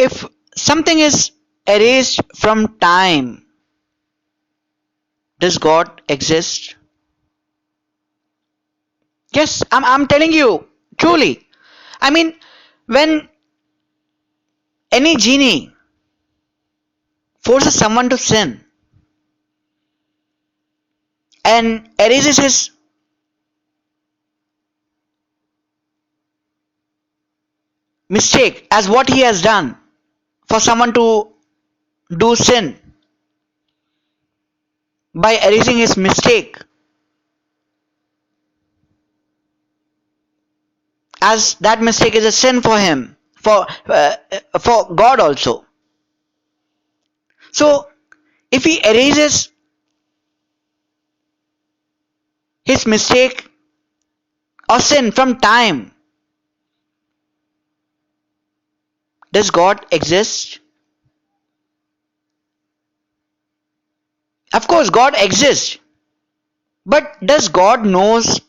If something is erased from time, does God exist? Yes, I'm telling you, truly. I mean, when any genie forces someone to sin and erases his mistake as what he has done for someone to do sin by erasing his mistake as that mistake is a sin for him for God also. So if he erases his mistake or sin from time, does God exist? Of course God exists, but does God knows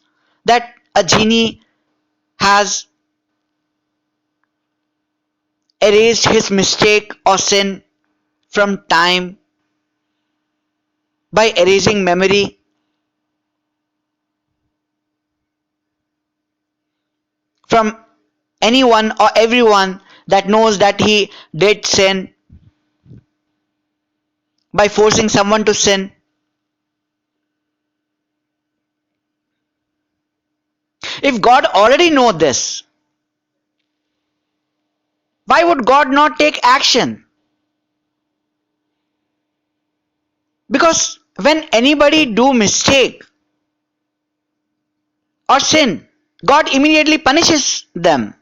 that a genie has erased his mistake or sin from time by erasing memory from anyone or everyone that knows that he did sin by forcing someone to sin? If God already know this, why would God not take action? Because when anybody do mistake or sin, God immediately punishes them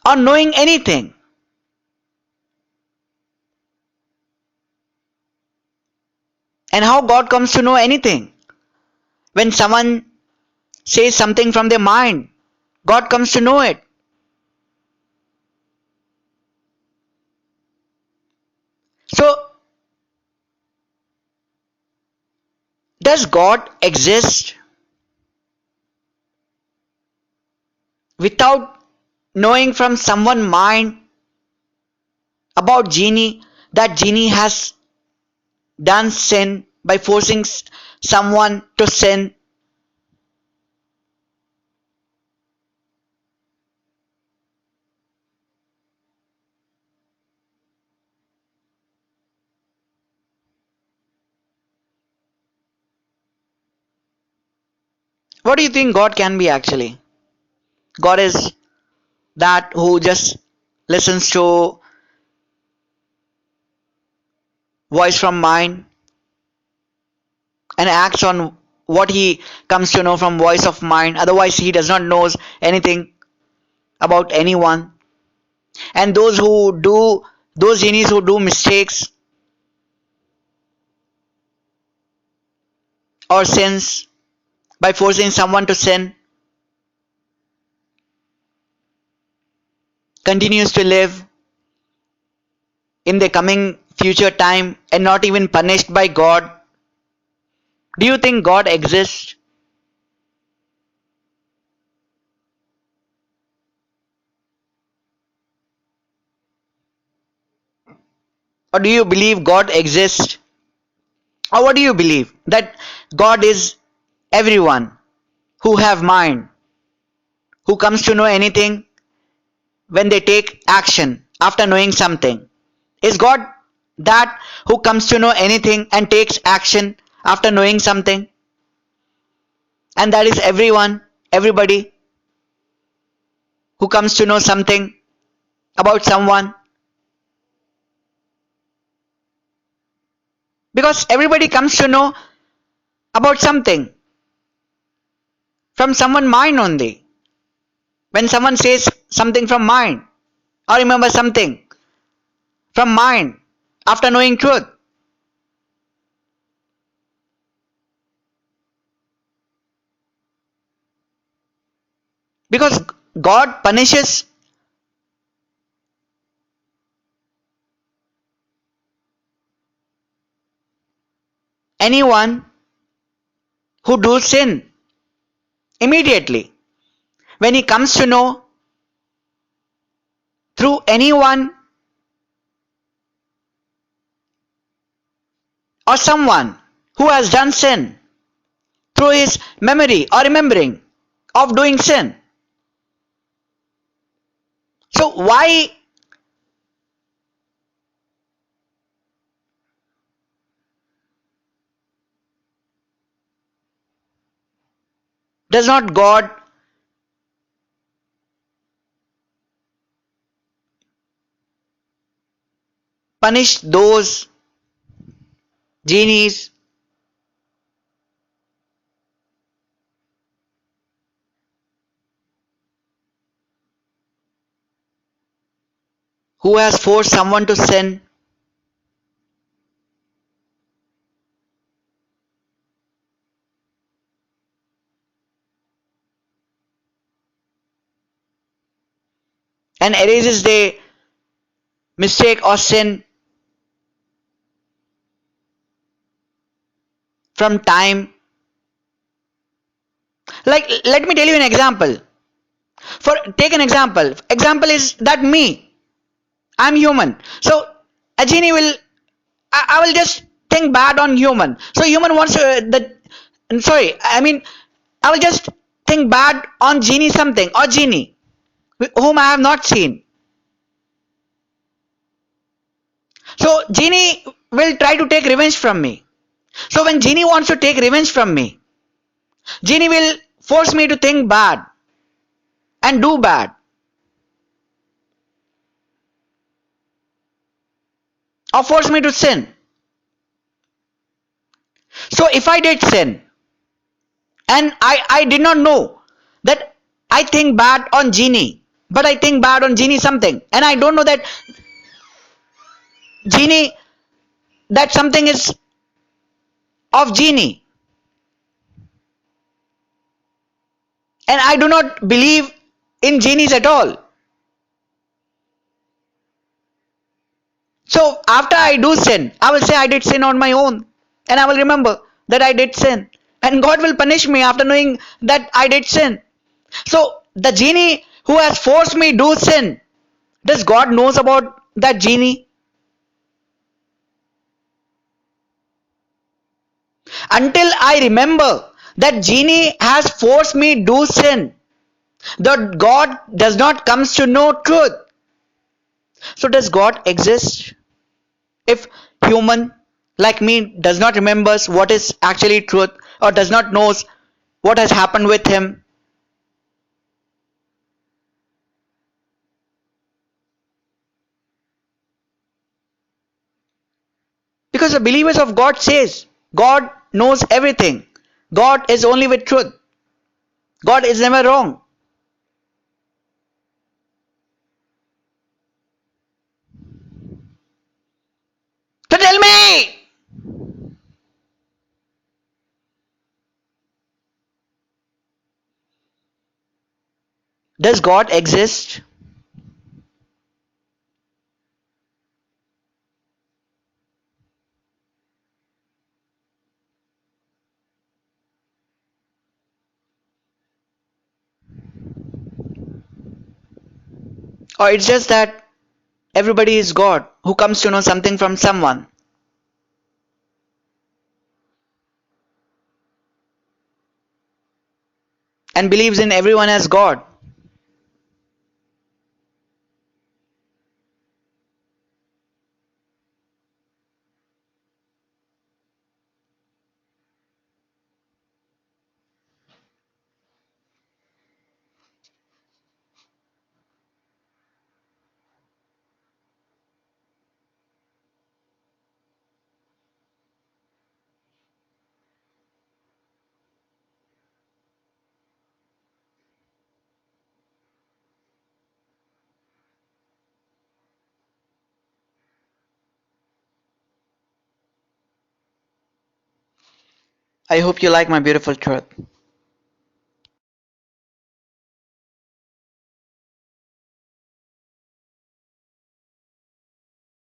on knowing anything. And how God comes to know anything? When someone says something from their mind, God comes to know it. So, does God exist without knowing from someone's mind about genie that genie has done sin by forcing someone to sin? What do you think God can be actually? God is that who just listens to voice from mind and acts on what he comes to know from voice of mind. Otherwise he does not knows anything about anyone. And those genies who do mistakes or sins by forcing someone to sin continues to live in the coming future time and not even punished by God. Do you think God exists? Or do you believe God exists? Or what do you believe? That God is everyone who have mind, who comes to know anything when they take action after knowing something. Is God that who comes to know anything and takes action after knowing something? And that is everyone, everybody who comes to know something about someone. Because everybody comes to know about something from someone's mind only. When someone says something from mind or remember something from mind after knowing truth. Because God punishes anyone who do sin immediately when he comes to know through anyone or someone who has done sin through his memory or remembering of doing sin. So why does not God punish those genies who has forced someone to sin? And erases the mistake or sin from time? Like, let me tell you an example. For take an example. Example is that me. I'm human. So a genie will. I will just think bad on human. So human wants the. Sorry, I mean, I will just think bad on genie something or genie whom I have not seen. So genie will try to take revenge from me. So when genie wants to take revenge from me, genie will force me to think bad and do bad or force me to sin. So if I did sin and I did not know that I think bad on genie, but I think bad on genie something, and I don't know that genie that something is of genie, and I do not believe in genies at all. So after I do sin, I will say I did sin on my own, and I will remember that I did sin, and God will punish me after knowing that I did sin. So the genie who has forced me do sin, does God knows about that genie? Until I remember that genie has forced me do sin, that God does not comes to know truth. So does God exist if human like me does not remembers what is actually truth or does not knows what has happened with him? Because the believers of God says God knows everything. God is only with truth. God is never wrong. So tell me, does God exist? Or it's just that everybody is God who comes to know something from someone and believes in everyone as God? I hope you like my beautiful truth.